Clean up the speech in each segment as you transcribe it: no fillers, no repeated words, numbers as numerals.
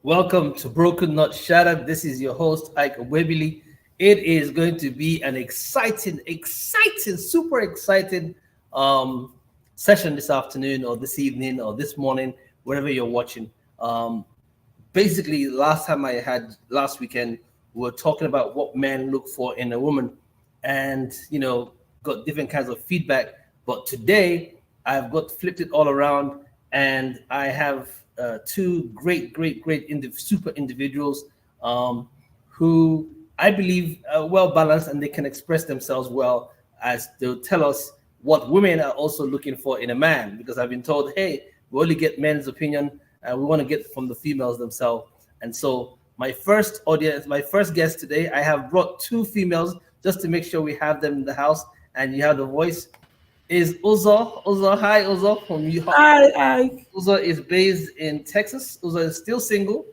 Welcome to Broken Not Shattered. This is your host, Ike Webily. It is going to be an exciting, super exciting um, session this afternoon or this evening or this morning, wherever you're watching. Um, Basically, last weekend, we were talking about what men look for in a woman and, got different kinds of feedback. But today, I've got flipped it all around and I have two super individuals who I believe are well balanced and they can express themselves well as they'll tell us what women are also looking for in a man. Because I've been told, hey, we only get men's opinion and we want to get from the females themselves. And so my first guest today, I have brought two females just to make sure we have them in the house and you have the voice is Uzo. Uzo, hi Uzo from you. I Uzo is based in Texas. Uzo is still single.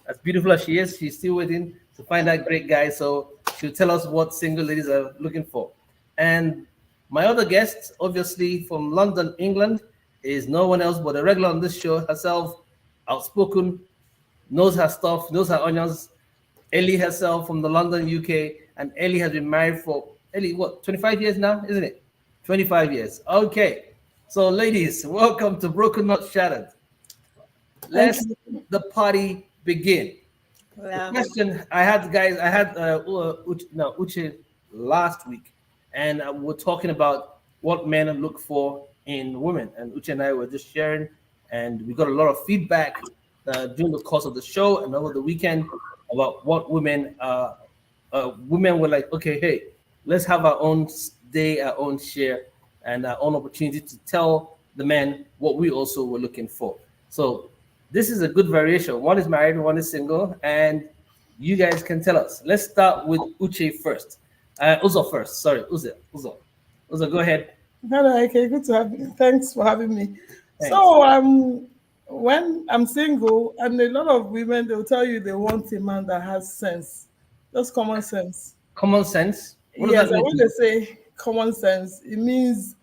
As beautiful as she is, she's still waiting to find that great guy. So she'll tell us what single ladies are looking for. And my other guest, obviously from London, England, is no one else but a regular on this show herself, outspoken, knows her stuff, knows her onions. Ellie herself from the London, UK, and Ellie has been married for Ellie, what, 25 years now, isn't it? 25 years. Okay. So, ladies, welcome to Broken Not Shattered. thank Let's you. the party begin. The Well, question I had, guys, I had Uche last week, and we're talking about what men look for in women. And Uche and I were just sharing, and we got a lot of feedback during the course of the show and over the weekend about what women were like, okay, hey, let's have our own day, our own share, and our own opportunity to tell the men what we also were looking for. So this is a good variation. One is married, one is single, and you guys can tell us. Let's start with Uche first. Uzo first. Sorry, Uzo. Uzo, go ahead. Hello, okay, good to have you. Thanks for having me. Thanks. So, when I'm single, and a lot of women they'll tell you they want a man that has sense, just common sense. Common sense. What does Yes, that and mean when to they you? say common sense, it means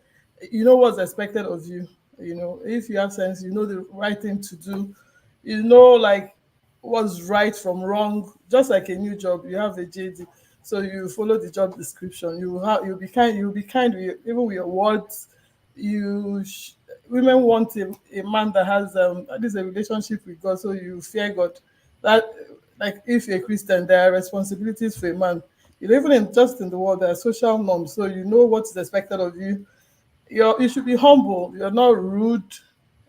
you know what's expected of you. You know, if you have sense, you know the right thing to do. You know, like what's right from wrong. Just like a new job, you have a JD, so you follow the job description. You'll be kind. You'll be kind with even with your words. You sh- Women want a man that has at least a relationship with God, so you fear God. That like if you're a Christian, there are responsibilities for a man. You know, even in just in the world, there are social norms, so you know what is expected of you. You should be humble. You're not rude.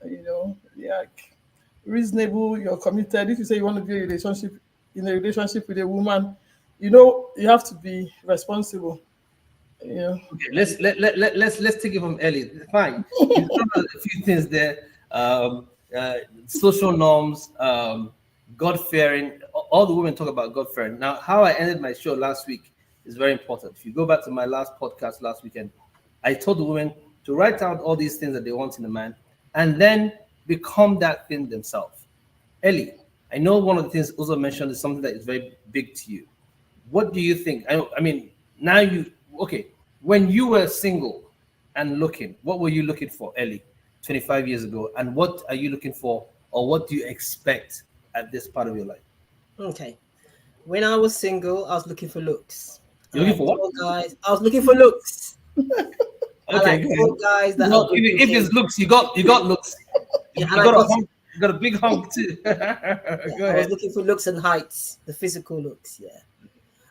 You know, like reasonable. You're committed. If you say you want to be in a relationship with a woman, you know you have to be responsible. You know, Okay, let's take it from Ellie. Fine. You covered a few things there. Social norms, God fearing. All the women talk about God fearing. Now, how I ended my show last week is very important. If you go back to my last podcast last weekend, I told the women to write out all these things that they want in a man and then become that thing themselves. Ellie, I know one of the things also mentioned is something that is very big to you. What do you think? I mean, now okay, when you were single and looking, what were you looking for, Ellie, 25 years ago? And what are you looking for, or what do you expect at this part of your life? okay. When I was single, I was looking for looks. I You're looking like for what? tall guys. I was looking for looks. I Okay, like go tall ahead. guys that are Well, good if looking. it's looks, you got looks. Yeah, You and I got a got it. hunk, you got a big hunk too. Yeah, Go I was ahead. looking for looks and heights, the physical looks. Yeah,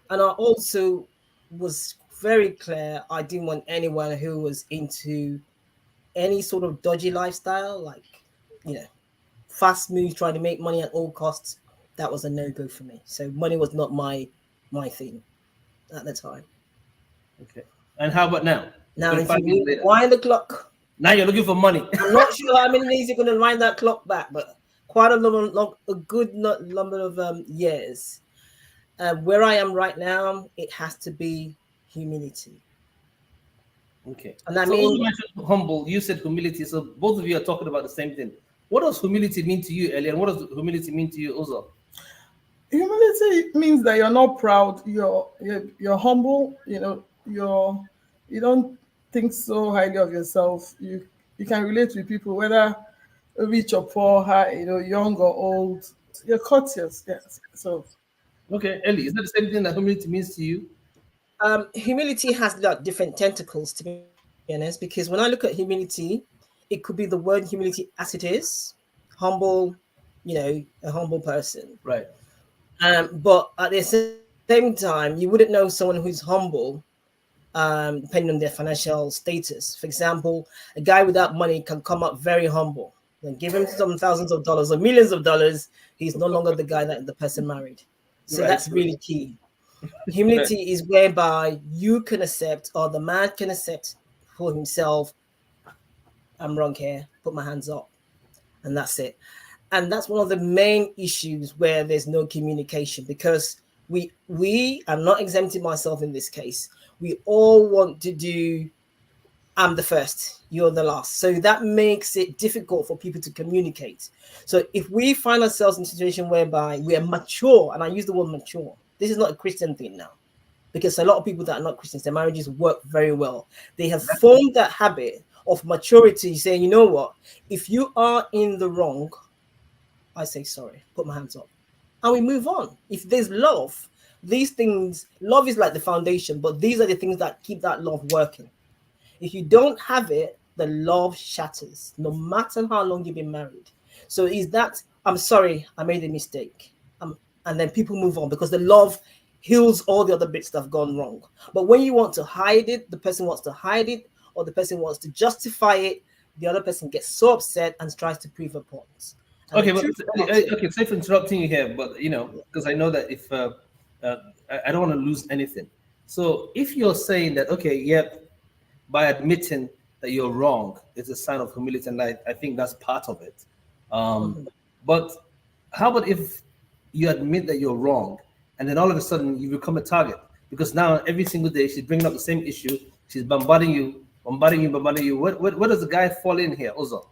and I also was very clear. I didn't want anyone who was into any sort of dodgy lifestyle, like you know, fast moves, trying to make money at all costs. That was a no go for me. So money was not my thing at the time. Okay. And how about now? Now, if 25 you years will later. wind the clock, Now you're looking for money. I'm not sure how many days you're going to wind that clock back, but quite a good number of years. Where I am right now, it has to be humility, Okay. and I So also mean, mentioned humble. You said humility. So both of you are talking about the same thing. What does humility mean to you, Ellie? And what does humility mean to you, also? humility means that you're not proud. You're humble. You know, you don't think so highly of yourself. You can relate with people, whether rich or poor, high, you know, young or old. You're courteous, yes. So Okay, Ellie, is that the same thing that humility means to you? Humility has like different tentacles, to be honest, because when I look at humility, it could be the word humility as it is, humble, a humble person. Right. But at the same time, you wouldn't know someone who's humble, depending on their financial status. For example, a guy without money can come up very humble. Then give him some thousands of dollars or millions of dollars, he's no longer the guy that the person married. So Right. that's really key. Humility is whereby you can accept, or the man can accept for himself, I'm wrong here, put my hands up, and that's it. And that's one of the main issues where there's no communication, because I'm not exempting myself in this case. We all want to do, I'm the first, you're the last. So that makes it difficult for people to communicate. So if we find ourselves in a situation whereby we are mature, and I use the word mature, this is not a Christian thing now, because a lot of people that are not Christians, their marriages work very well. They have formed that habit of maturity, saying, you know what, if you are in the wrong, I say sorry, put my hands up, and we move on. If there's love, these things, love is like the foundation, but these are the things that keep that love working. If you don't have it, the love shatters, no matter how long you've been married. So is that, I'm sorry, I made a mistake. And then people move on, because the love heals all the other bits that have gone wrong. But when you want to hide it, the person wants to hide it, or the person wants to justify it, the other person gets so upset and tries to prove a point. Okay, but okay, sorry for interrupting you here, but because I know that if I don't want to lose anything. So if you're saying that, okay, yep, by admitting that you're wrong, it's a sign of humility, and I think that's part of it. But how about if you admit that you're wrong, and then all of a sudden you become a target, because now every single day she's bringing up the same issue, she's bombarding you. Where does the guy fall in here, also?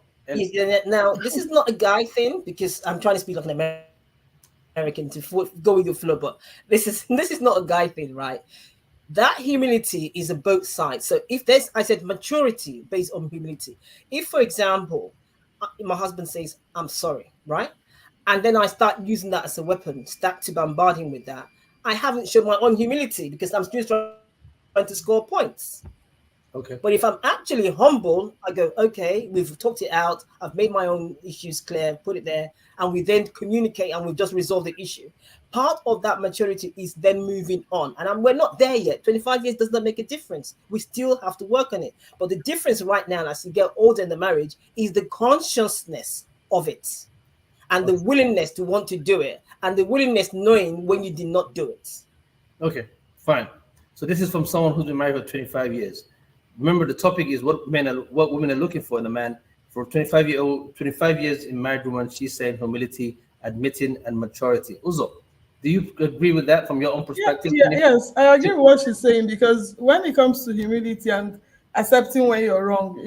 Now, this is not a guy thing, because I'm trying to speak like an American to go with your flow, but this is not a guy thing, right? That humility is a both sides. So if there's, I said maturity based on humility. If, for example, my husband says, I'm sorry, right? And then I start using that as a weapon, start to bombard him with that, I haven't shown my own humility, because I'm still trying to score points. Okay. But if I'm actually humble, I go, okay, we've talked it out, I've made my own issues clear, put it there, and we then communicate, and we've just resolved the issue. Part of that maturity is then moving on. And we're not there yet. 25 years does not make a difference. We still have to work on it. But the difference right now, as you get older in the marriage, is the consciousness of it, and the willingness to want to do it, and the willingness knowing when you did not do it. Okay, fine. So this is from someone who's been married for 25 years. Remember, the topic is what women are looking for in a man. For 25 years in married woman, she's saying humility, admitting, and maturity. Uzo, do you agree with that from your own perspective? Yes, I agree with what she's saying, because when it comes to humility and accepting when you're wrong,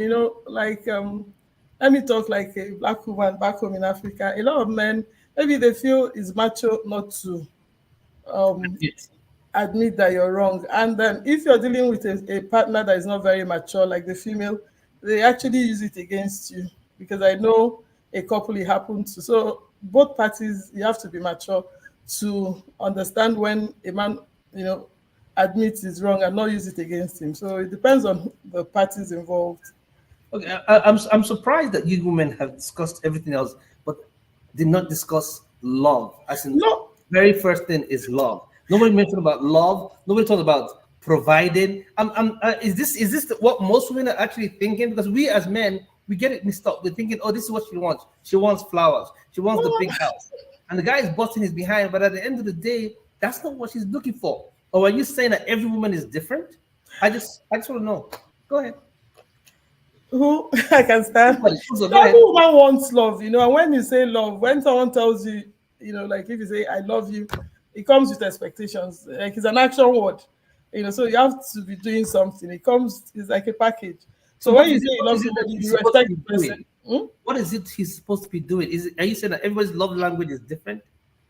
like let me talk like a black woman back home in Africa. A lot of men, maybe they feel it's macho not to admit that you're wrong. And then if you're dealing with a partner that is not very mature, like the female, they actually use it against you, because I know a couple it happened to. So both parties, you have to be mature to understand when a man, admits he's wrong and not use it against him. So it depends on the parties involved. Okay, I'm surprised that you women have discussed everything else, but did not discuss love. As in, No. very first thing is love. Nobody mentioned about love. Nobody talked about providing. Is this what most women are actually thinking? Because we as men, we get it mixed up. We're thinking, oh, this is what she wants. She wants flowers. She wants the big house. And the guy is busting his behind. But at the end of the day, that's not what she's looking for. Or are you saying that every woman is different? I just want to know. Go ahead. Who I can stand. Every woman wants love, and when you say love, when someone tells you, like if you say I love you, it comes with expectations. Like it's an action word, so you have to be doing something. It's like a package. So when you say you love somebody, you respect the person. What is it he's supposed to be doing? Are you saying that everybody's love language is different?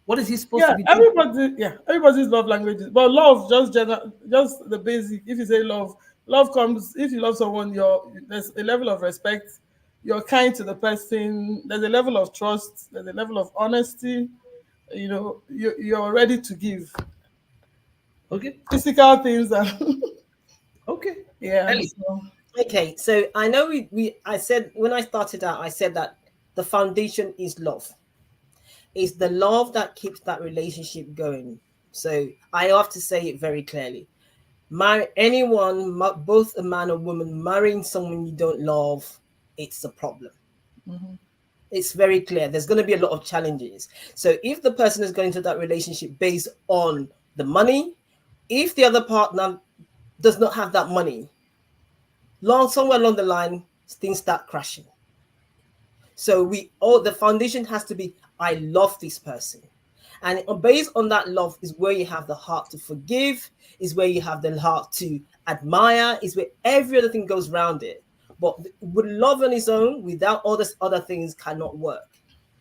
What is he supposed to be doing? Everybody's love languages. But love, just the basic. If you say love comes, if you love someone, there's a level of respect, you're kind to the person, there's a level of trust, there's a level of honesty, you're ready to give. Okay. Physical things are Okay. yeah. Ellie. So, Okay, so I know I said when I started out, I said that the foundation is love. It's the love that keeps that relationship going. So I have to say it very clearly. Both a man or woman, marrying someone you don't love, it's a problem. mhm. It's very clear. There's going to be a lot of challenges. So if the person is going into that relationship based on the money, if the other partner does not have that money, somewhere along the line, things start crashing. So the foundation has to be, I love this person. And based on that love is where you have the heart to forgive, is where you have the heart to admire, is where every other thing goes around it. But with love on its own, without all these other things, cannot work.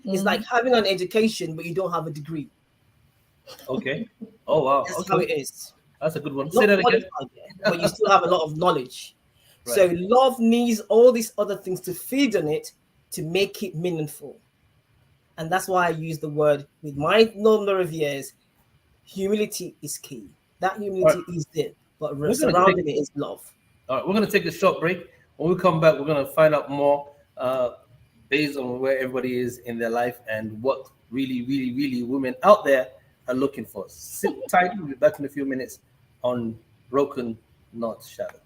It's like having an education, but you don't have a degree. Okay. Oh wow. That's Okay. how it is. That's a good one. Say Not that again. qualified yet, but you still have a lot of knowledge. So Right. love needs all these other things to feed on it to make it meaningful. And that's why I use the word with my number of years. Humility is key. That humility is there, but surrounding it is love. All right, we're going to take a short break. When we come back, we're going to find out more based on where everybody is in their life and what really, really, really women out there are looking for. Sit tight. We'll be back in a few minutes on Broken, Not Shattered.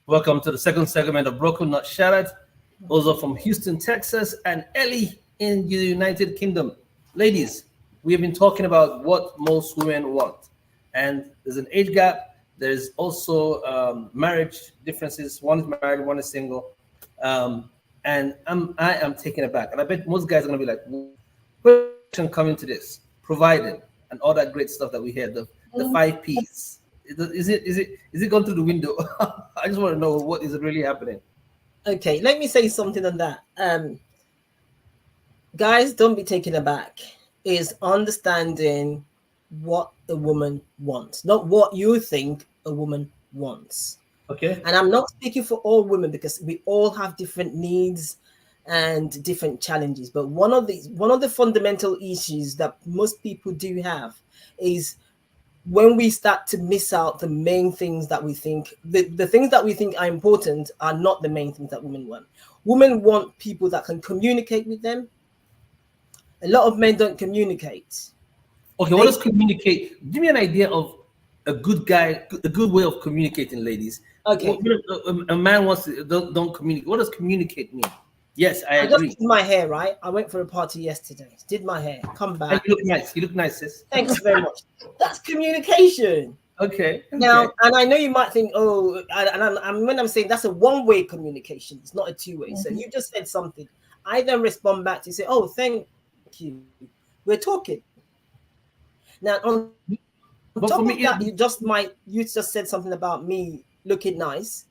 Welcome to the second segment of Broken, Not Shattered. Those are from Houston, Texas, and Ellie in the United Kingdom. Ladies, we have been talking about what most women want. And there's an age gap. There's also marriage differences. One is married, one is single. And I am taken aback. And I bet most guys are going to be like, question coming to this, provided, and all that great stuff that we hear, the 5 Ps. Is it gone through the window? I just want to know what is really happening. Okay, let me say something on that. Guys, don't be taken aback. Is understanding what a woman wants, not what you think a woman wants. Okay. And I'm not speaking for all women because we all have different needs and different challenges. But one of the fundamental issues that most people do have is when we start to miss out the main things that we think, the things that we think are important are not the main things that women want. Women want people that can communicate with them. A lot of men don't communicate. Okay, what does communicate? Give me an idea of a good way of communicating, ladies. Okay. A man wants to don't communicate. What does communicate mean? Yes, I agree. Just did my hair, right? I went for a party yesterday. Did my hair. Come back. And you look nice. You look nice, sis. Thanks very much. That's communication. Okay. Now, and I know you might think, oh, and when I'm saying that's a one-way communication, it's not a two-way. So you just said something. I then respond back to say, oh, thank you. We're talking. Now, on top of that, you just said something about me looking nice.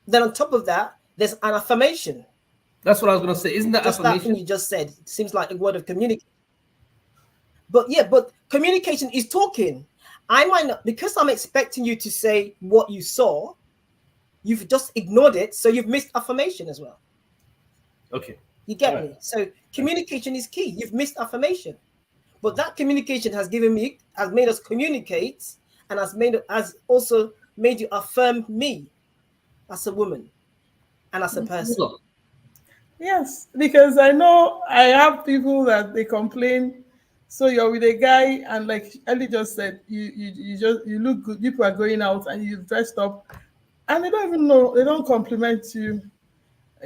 Then on top of that, there's an affirmation. That's what I was going to say. Isn't that just affirmation? That thing you just said? It seems like a word of communication. But communication is talking. I might not, because I'm expecting you to say what you saw, you've just ignored it, so you've missed affirmation as well. Okay. You get me? So communication is key. You've missed affirmation. But that communication has made us communicate and has also made you affirm me as a woman and as a person. Yes, because I know I have people that they complain. So you're with a guy, and like Ellie just said, you look good. People are going out, and you've dressed up, and they don't even know. They don't compliment you.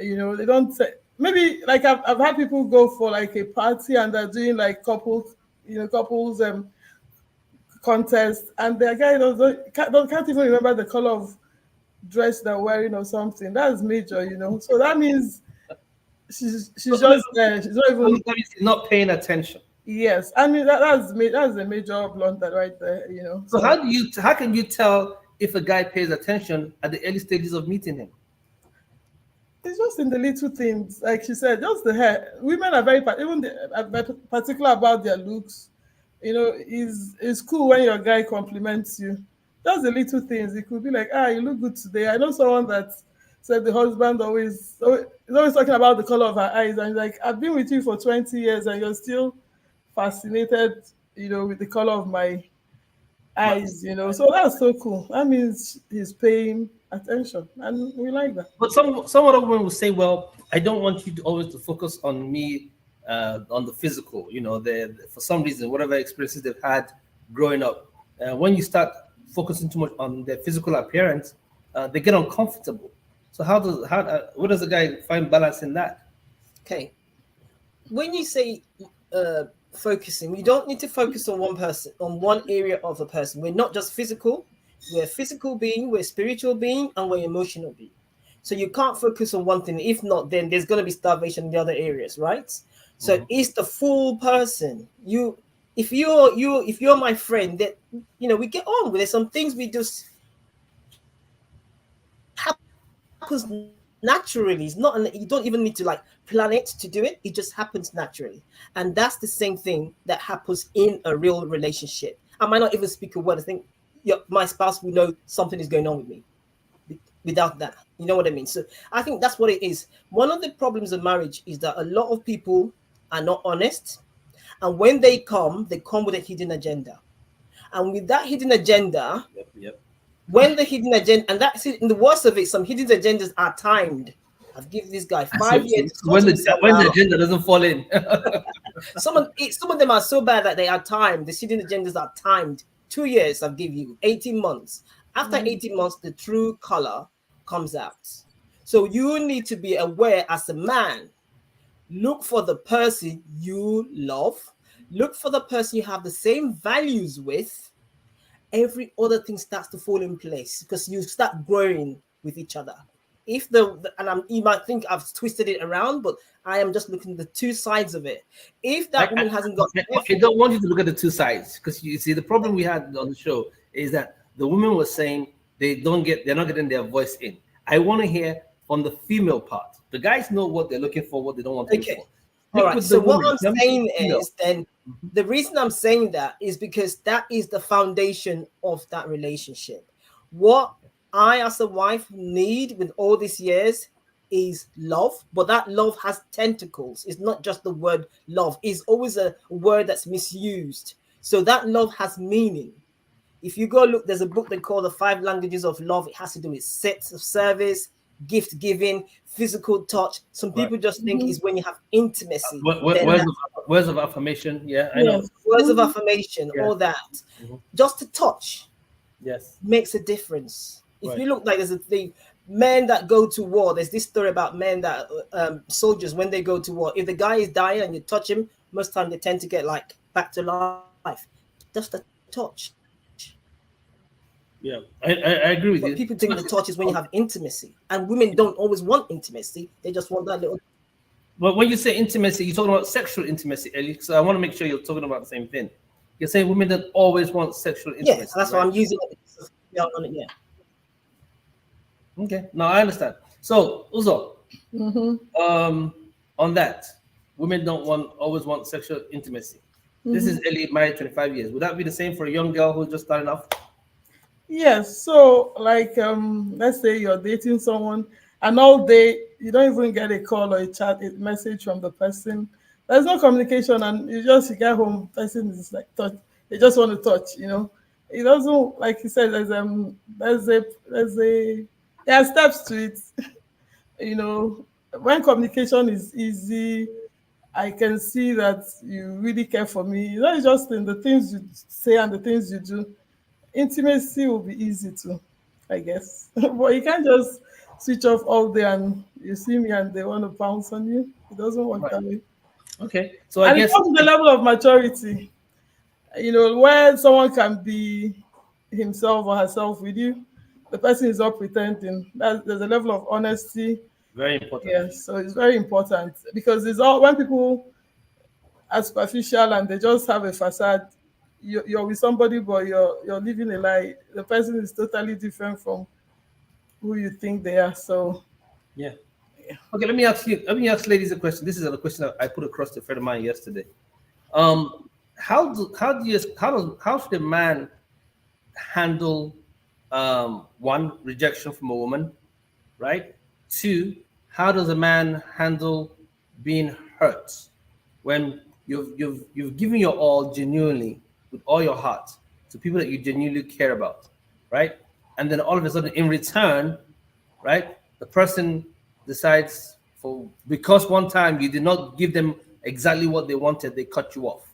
You know, they don't say. Maybe like I've had people go for like a party, and they're doing like couples contest, and the guy can't even remember the color of dress they're wearing or something. That's major, you know. So that means she's just there. She's not even not paying attention. Yes, I mean that's a major blunder right there, you know. So how can you tell if a guy pays attention at the early stages of meeting him? It's just in the little things, like she said, just the hair. Women are very particular about their looks. it's cool when your guy compliments you. Just the little things. It could be like, you look good today. I know someone that said the husband is always talking about the color of her eyes, and like, I've been with you for 20 years, and you're still fascinated, with the color of my eyes. So that's so cool. That means he's paying attention, and we like that. But some other women will say, "Well, I don't want you to always to focus on me, on the physical. For some reason, whatever experiences they've had growing up, when you start focusing too much on their physical appearance, they get uncomfortable. So what does a guy find balance in that?" Okay, when you say focusing, we don't need to focus on one person, on one area of a person. We're not just physical. We're a physical being, we're a spiritual being, and we're emotional being. So you can't focus on one thing. If not, then there's going to be starvation in the other areas, right? So it's the full person. If you're my friend, that we get on with it. Some things we just happens naturally. It's not. You don't even need to plan it to do it. It just happens naturally, and that's the same thing that happens in a real relationship. I might not even speak a word. I think my spouse will know something is going on with me without that. You know what I mean? So I think that's what it is. One of the problems of marriage is that a lot of people are not honest. And when they come with a hidden agenda. And with that hidden agenda, when the hidden agenda, and that's it, in the worst of it, some hidden agendas are timed. I've given this guy 5 years. When the agenda doesn't fall in. Some of them are so bad that they are timed. The hidden agendas are timed. 2 years, I've given you 18 months. After 18 months, the true color comes out. So you need to be aware as a man. Look for the person you love. Look for the person you have the same values with. Every other thing starts to fall in place because you start growing with each other. If you might think I've twisted it around, but I am just looking at the two sides of it. If that woman hasn't got, I don't want you to look at the two sides, because you see the problem we had on the show is that the woman was saying they're not getting their voice in. I want to hear from the female part. The guys know what they're looking for, what they don't want to look for. All right. So what I'm saying is, then the reason I'm saying that is because that is the foundation of that relationship. What I, as a wife, need with all these years is love, but that love has tentacles. It's not just the word love. It's always a word that's misused. So that love has meaning. If you go look, there's a book they call The 5 Languages of Love. It has to do with sets of service, gift giving, physical touch. Some people just think is when you have intimacy. Words of affirmation. Yeah, I know. Words of affirmation, all that. Just to touch makes a difference. If you look, there's a thing, men that go to war, there's this story about men that soldiers, when they go to war, if the guy is dying and you touch him, most time they tend to get back to life. Just a touch. Yeah, I agree with you. People think the touch is when you have intimacy, and women don't always want intimacy. They just want that little. Well, when you say intimacy, you're talking about sexual intimacy, Ellie. So I want to make sure you're talking about the same thing. You're saying women don't always want sexual intimacy. Yeah, that's why I'm using it. Yeah. Okay, now I understand. So, Uzo, on that, women don't always want sexual intimacy. This is Ellie, married 25 years. Would that be the same for a young girl who's just starting off? Yes. So, let's say you're dating someone, and all day you don't even get a call or a chat, a message from the person. There's no communication, and you get home, person is touch. They just want to touch. It doesn't, like you said. There are steps to it. When communication is easy, I can see that you really care for me. Not just in the things you say and the things you do. Intimacy will be easy too, I guess. But you can't just switch off all day and you see me and they want to pounce on you. It doesn't work that way. Okay. So I guess it comes to the level of maturity. Where someone can be himself or herself with you, the person is not pretending. There's a level of honesty. Very important. Yes, so it's very important because it's all when people are superficial and they just have a facade. You're with somebody, but you're living a lie. The person is totally different from who you think they are. So, yeah. Okay, let me ask ladies a question. This is a question that I put across to a friend of mine yesterday. how should a man handle one, rejection from a woman, right? Two, how does a man handle being hurt when you've given your all genuinely with all your heart to people that you genuinely care about, right? And then all of a sudden, in return, right, the person decides for because one time you did not give them exactly what they wanted, they cut you off.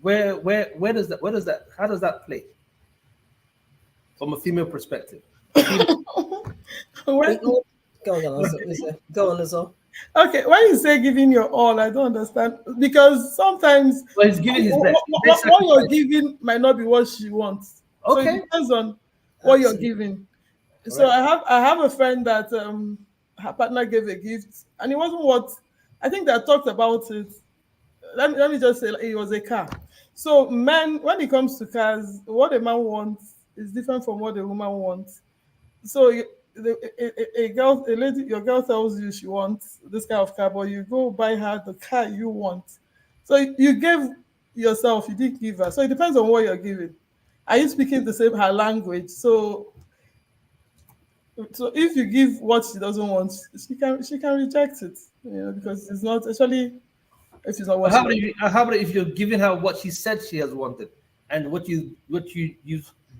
Where does that how does that play from a female perspective? When, Go on, Lisa. Go on, Lisa. okay, when you say giving your all, I don't understand because sometimes Well, he's giving his best. what you're giving might not be what she wants. So Okay. it depends on what you're Absolutely. giving. So I have a friend that her partner gave a gift and it wasn't what I think they had talked about it. Let me just say it was a car. So men, when it comes to cars, what a man wants is different from what a woman wants. So a lady, your girl tells you she wants this kind of car, but you go buy her the car you want. So you gave yourself, you didn't give her. So it depends on what you're giving. Are you speaking the same her language? So if you give what she doesn't want, she can reject it, because it's not actually if it's not what she wants. How about if you're giving her what she said she has wanted, and you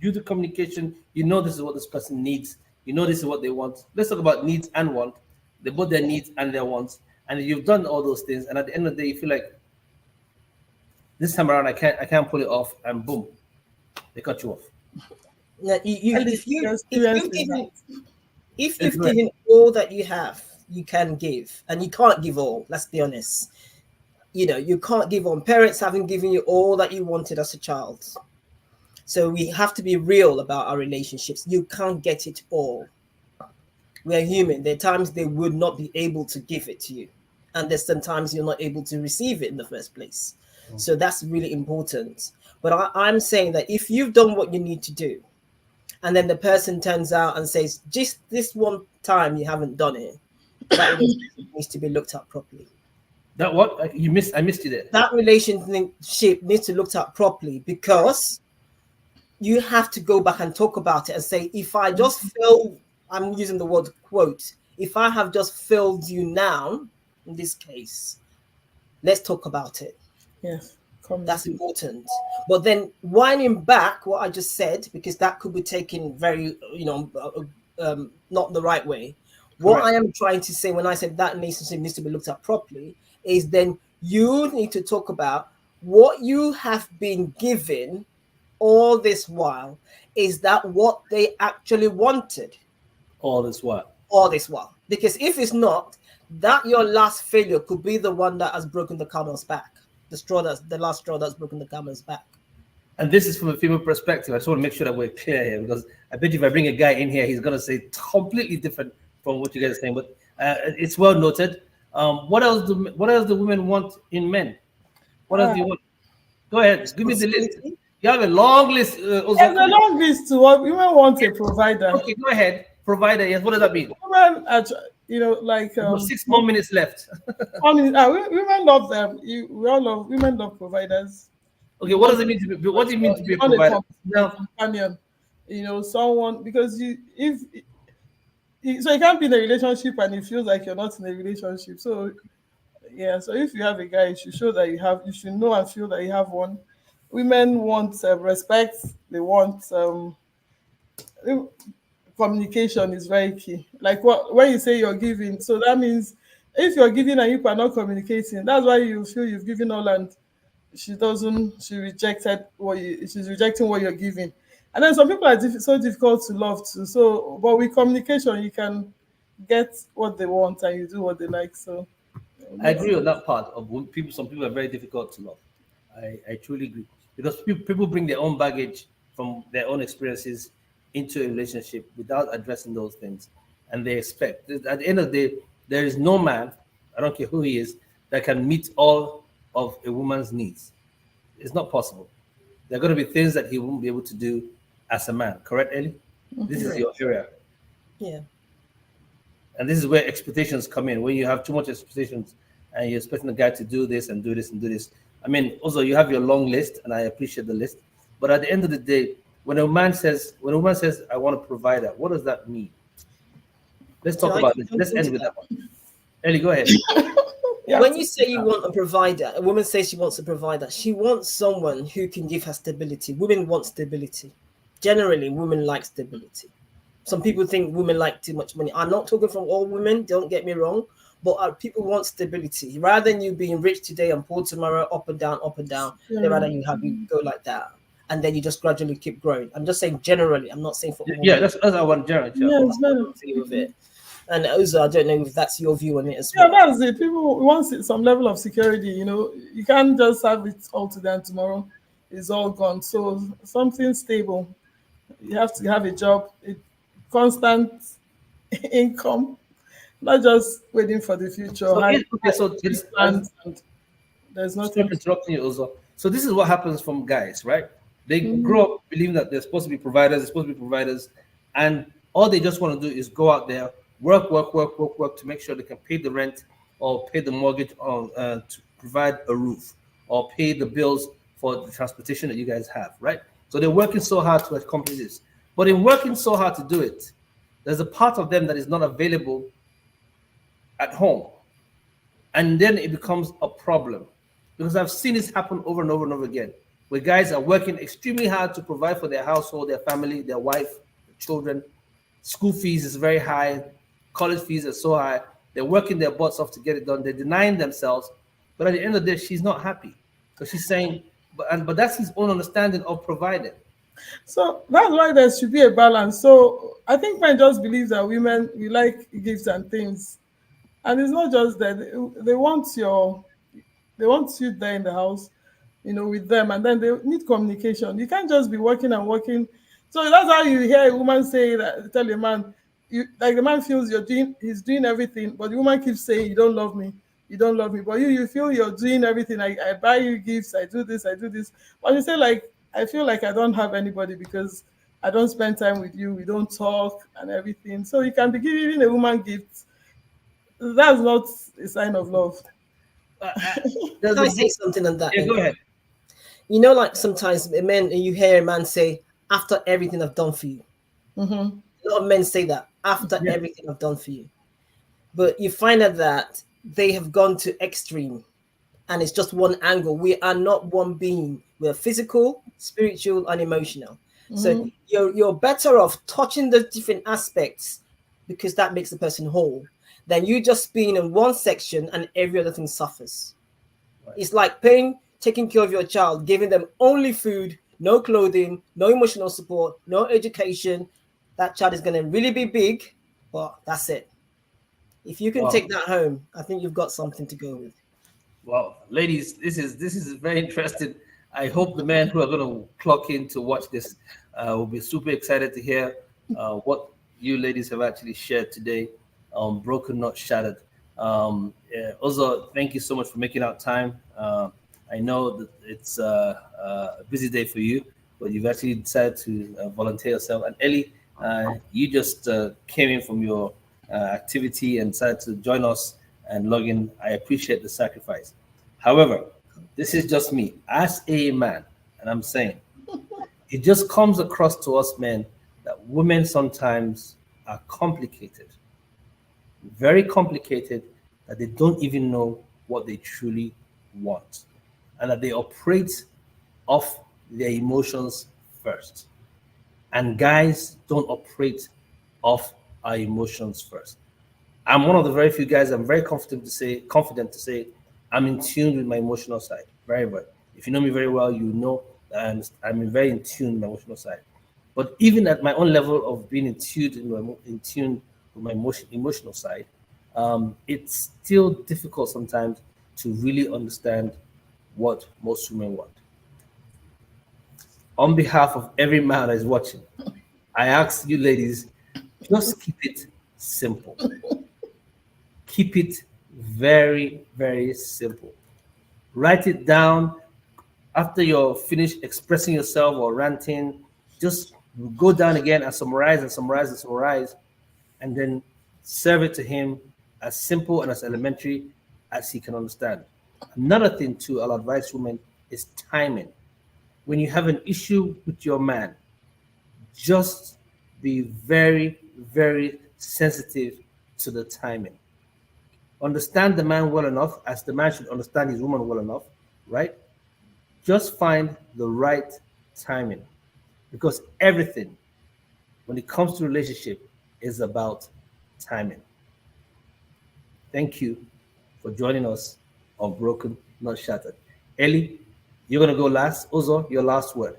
do the communication, this is what this person needs, this is what they want. Let's talk about needs and want. They both their needs and their wants, and you've done all those things, and at the end of the day, you feel like this time around I can't pull it off, and boom, they cut you off. Now, if you've Correct. given all that you have, you can give, and you can't give all. Let's be honest. You can't give on. Parents haven't given you all that you wanted as a child. So we have to be real about our relationships. You can't get it all. We are human. There are times they would not be able to give it to you. And there's sometimes you're not able to receive it in the first place. So that's really important. But I'm saying that if you've done what you need to do, and then the person turns out and says, just this one time you haven't done it, that relationship needs to be looked at properly. That what I missed you there. That relationship needs to be looked at properly because you have to go back and talk about it and say, if I just fail, I'm using the word quote, if I have just failed you now, in this case, let's talk about it. Yes, That's important. But then winding back what I just said, because that could be taken very, not the right way. What Correct. I am trying to say when I said that relationship needs to be looked at properly is then you need to talk about what you have been given all this while. Is that what they actually wanted All this while. all this while? Because if it's not, that your last failure could be the one that has broken the camel's back. The last straw that's broken the camel's back. And this is from a female perspective. I just want to make sure that we're clear here, because I bet if I bring a guy in here, he's going to say completely different from what you guys are saying. But it's well noted. What else do women want in men? What else do you want? Go ahead, give me the list. You have a long list. Also. There's a long list to what women want a provider. Okay, go ahead. Provider. Yes. What does that mean? Women are, like 6 more minutes left. women love them. Women love providers. Okay. What does it mean to be? What do you mean to be a On a provider? No. companion, someone, because so you can't be in a relationship and it feels like you're not in a relationship. So yeah, so if you have a guy, you should show that you should know and feel that you have one. Women want respect. They want communication is very key. Like when you say you're giving, so that means if you're giving and you are not communicating, that's why you feel you've given all and she's rejecting what you're giving. And then some people are so difficult to love too. So, but with communication, you can get what they want and you do what they like. So, I agree on that part of people. Some people are very difficult to love. I truly agree, because people bring their own baggage from their own experiences into a relationship without addressing those things, and they expect at the end of the day, there is no man, I don't care who he is, that can meet all of a woman's needs. It's not possible. There are going to be things that he won't be able to do as a man. Correct, Ellie? This is your area. Yeah. And this is where expectations come in. When you have too much expectations and you're expecting the guy to do this and do this and do this, I mean, also you have your long list, and I appreciate the list. But at the end of the day, when a woman says, I want a provider, what does that mean? Let's talk So I about can this. jump Let's end into with that. that one. Ellie, go ahead. Yeah, When you say you want a provider, a woman says she wants a provider, she wants someone who can give her stability. Women want stability. Generally, women like stability. Some people think women like too much money. I'm not talking from all women, don't get me wrong, but people want stability. Rather than you being rich today and poor tomorrow, up and down, they rather you have you go like that. And then you just gradually keep growing. I'm just saying generally. I'm not saying for all Yeah, women. that's I want general. yeah, it's better. View of it. And also, I don't know if that's your view on it as Yeah, well. that's it. People want some level of security. You can't just have it all today and tomorrow it's all gone. So something stable. You have to have a job, a constant income, not just waiting for the future. So High, okay, high so this plans and there's stop nothing. interrupting you, also. So this is what happens from guys, right? They Mhm. grow up believing that they're supposed to be providers, and all they just want to do is go out there, work to make sure they can pay the rent or pay the mortgage or to provide a roof or pay the bills for the transportation that you guys have, right? So they're working so hard to accomplish this. But in working so hard to do it, there's a part of them that is not available at home. And then it becomes a problem because I've seen this happen over and over and over again, where guys are working extremely hard to provide for their household, their family, their wife, their children. School fees is very high, college fees are so high. They're working their butts off to get it done. They're denying themselves, but at the end of the day, she's not happy because she's saying, but that's his own understanding of providing. So that's why there should be a balance. So I think men just believe that women we like gifts and things, and it's not just that they want you there in the house, with them, and then they need communication. You can't just be working and working. So that's how you hear a woman say that, tell a man, like the man feels he's doing everything, but the woman keeps saying, you don't love me. But you feel you're doing everything. I buy you gifts, I do this. But you say like, I feel like I don't have anybody because I don't spend time with you, we don't talk and everything. So you can be giving a woman gifts. That's not a sign of love. Uh, uh, there's Can a I say book. something on that? Yeah, go ahead. Like sometimes you hear a man say, after everything I've done for you. Mm-hmm. A lot of men say that after Yeah. everything I've done for you. But you find out that they have gone to extreme and it's just one angle. We are not one being. We're physical, spiritual, and emotional. So you're better off touching the different aspects because that makes the person whole than you just being in one section and every other thing suffers. Right. It's like taking care of your child, giving them only food, no clothing, no emotional support, no education. That child is going to really be big, but that's it. If you can Wow. take that home, I think you've got something to go with. Well, ladies, this is very interesting. I hope the men who are going to clock in to watch this will be super excited to hear what you ladies have actually shared today. Broken, not shattered. Yeah, also, thank you so much for making out time. I know that it's a busy day for you, but you've actually decided to volunteer yourself. And Ellie, you just came in from your activity and decided to join us and log in. I appreciate the sacrifice. However, this is just me as a man, and I'm saying it just comes across to us men that women sometimes are complicated, very complicated, that they don't even know what they truly want, and that they operate off their emotions first. And guys don't operate off our emotions first. I'm one of the very few guys. I'm very confident to say, I'm in tune with my emotional side. Very well. If you know me very well, you know that I'm very in tune with my emotional side. But even at my own level of being in tune with my emotional side, it's still difficult sometimes to really understand what most women want. On behalf of every man that is watching, I ask you ladies, just keep it simple. Keep it very, very simple. Write it down after you're finished expressing yourself or ranting. Just go down again and summarize and summarize and summarize, and then serve it to him as simple and as elementary as he can understand. Another thing too, I'll advise women is timing. When you have an issue with your man, just be very, very sensitive to the timing. Understand the man well enough, as the man should understand his woman well enough, right? Just find the right timing, because everything when it comes to relationship is about timing. Thank you for joining us on Broken Not Shattered. Ellie, you're gonna go last. Ozo, your last word.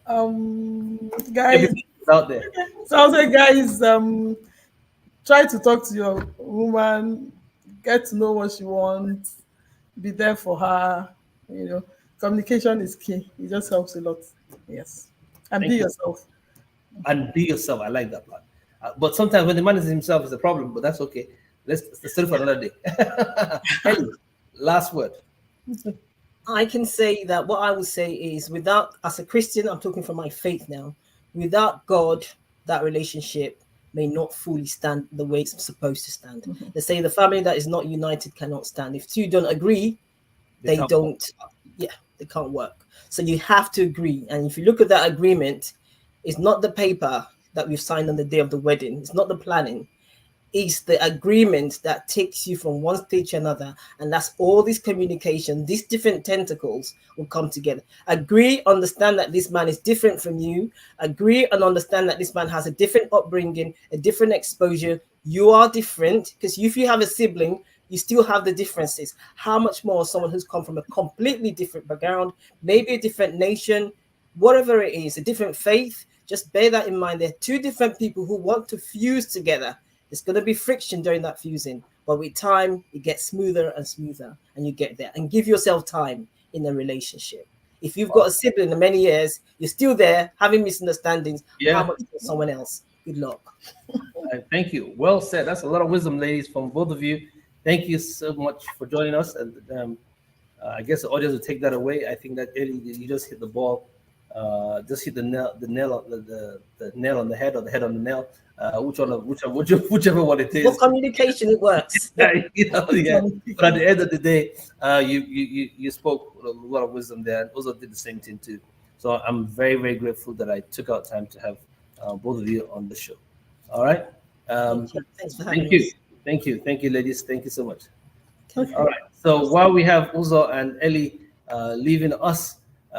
Guys, Everything is out there. so I'll say, guys, try to talk to your woman, get to know what she wants, be there for her. You know, communication is key. It just helps a lot. Yes, and Thank be you. yourself. And be yourself. I like that part. But sometimes when the man is himself is a problem, but that's okay. Let's still for another day. Ellie, last word. I can say that what I would say is, without, as a Christian, I'm talking from my faith now, without God, that relationship may not fully stand the way it's supposed to stand. They say the family that is not united cannot stand. If two don't agree, they can't don't, yeah, they can't work. So you have to agree. And if you look at that agreement, it's not the paper that we've signed on the day of the wedding, it's not the planning. Is the agreement that takes you from one stage to another, and that's all this communication. These different tentacles will come together. Agree, understand that this man is different from you. Agree and understand that this man has a different upbringing, a different exposure. You are different, because if you have a sibling, you still have the differences. How much more someone who's come from a completely different background, maybe a different nation, whatever it is, a different faith. Just bear that in mind. They're two different people who want to fuse together. There's going to be friction during that fusing, but with time, it gets smoother and smoother, and you get there. And give yourself time in a relationship. If you've got a sibling in many years, you're still there having misunderstandings. Yeah. How much for someone else? Good luck. Thank you. Well said. That's a lot of wisdom, ladies, from both of you. Thank you so much for joining us. And I guess the audience will take that away. I think that Ellie, you just hit the ball, just hit the nail on the head, or the head on the nail. Whichever one it is. For communication, it works. Yeah. But at the end of the day, you spoke a lot of wisdom there, and also did the same thing too. So I'm very, very grateful that I took out time to have both of you on the show. All right. Thanks for having us. Thank you, ladies. Thank you so much. Okay. All right. So while we have Uzo and Ellie leaving us,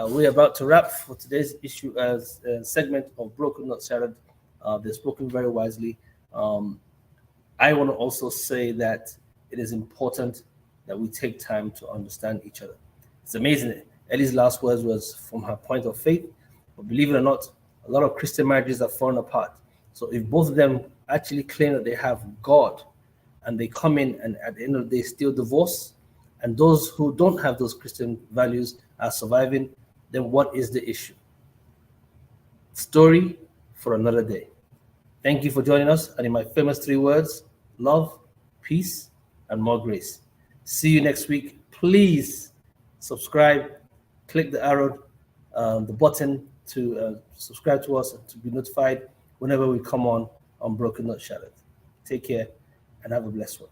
we're about to wrap for today's issue as a segment of Broken Not Shattered. They've spoken very wisely. I want to also say that it is important that we take time to understand each other. It's amazing. Ellie's last words was from her point of faith, but believe it or not, a lot of Christian marriages are falling apart. So if both of them actually claim that they have God, and they come in and at the end of the day still divorce, and those who don't have those Christian values are surviving, then what is the issue? Story for another day. Thank you for joining us. And in my famous 3 words, love, peace, and more grace. See you next week. Please subscribe, click the arrow, the button to subscribe to us and to be notified whenever we come on Broken Not Shattered. Take care and have a blessed one.